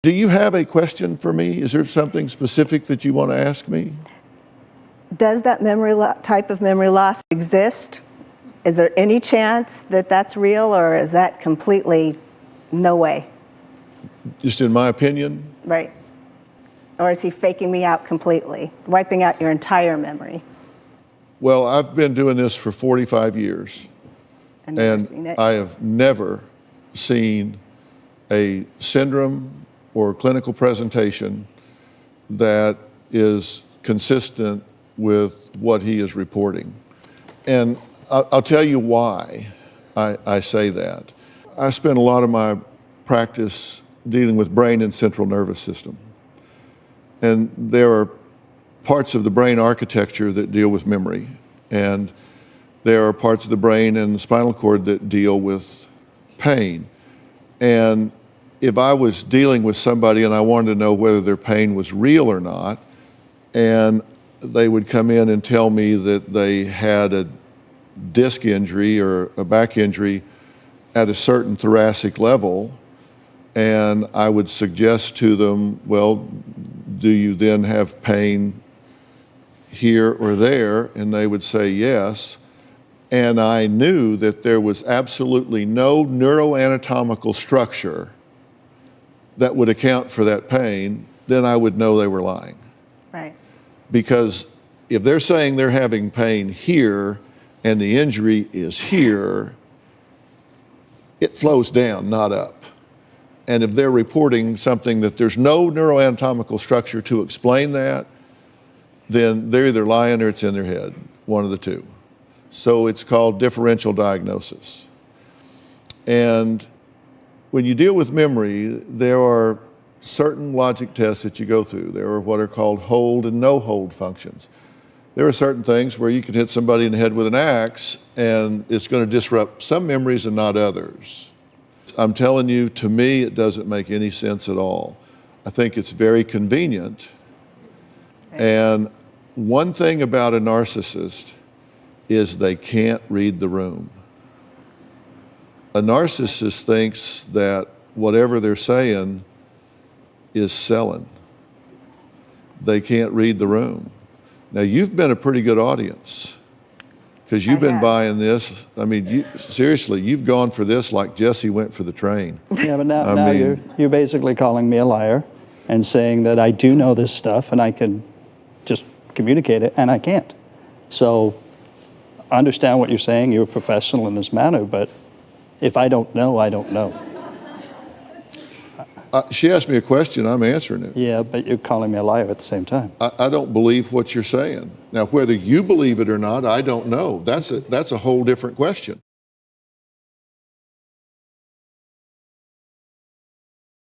Do you have a question for me? Is there something specific that you want to ask me? Does that type of memory loss exist? Is there any chance that that's real, or is that completely no way? Just in my opinion? Right. Or is he faking me out completely, wiping out your entire memory? Well, I've been doing this for 45 years, and I have never seen a syndrome or clinical presentation that is consistent with what he is reporting. And I'll tell you why I say that. I spend a lot of my practice dealing with brain and central nervous system. And there are parts of the brain architecture that deal with memory. And there are parts of the brain and the spinal cord that deal with pain. And if I was dealing with somebody and I wanted to know whether their pain was real or not, and they would come in and tell me that they had a disc injury or a back injury at a certain thoracic level, and I would suggest to them, well, do you then have pain here or there? And they would say yes. And I knew that there was absolutely no neuroanatomical structure that would account for that pain, then I would know they were lying. Right. Because if they're saying they're having pain here and the injury is here, it flows down, not up. And if they're reporting something that there's no neuroanatomical structure to explain that, then they're either lying or it's in their head, one of the two. So it's called differential diagnosis. And when you deal with memory, there are certain logic tests that you go through. There are what are called hold and no hold functions. There are certain things where you can hit somebody in the head with an axe and it's going to disrupt some memories and not others. I'm telling you, to me, it doesn't make any sense at all. I think it's very convenient. And one thing about a narcissist is they can't read the room. A narcissist thinks that whatever they're saying is selling. They can't read the room. Now, you've been a pretty good audience because you've been buying this. I mean, seriously, you've gone for this like Jesse went for the train. Yeah, but now you're basically calling me a liar and saying that I do know this stuff and I can just communicate it, and I can't. So I understand what you're saying. You're a professional in this matter, but if I don't know, I don't know. She asked me a question, I'm answering it. Yeah, but you're calling me a liar at the same time. I don't believe what you're saying. Now, whether you believe it or not, I don't know. That's a whole different question.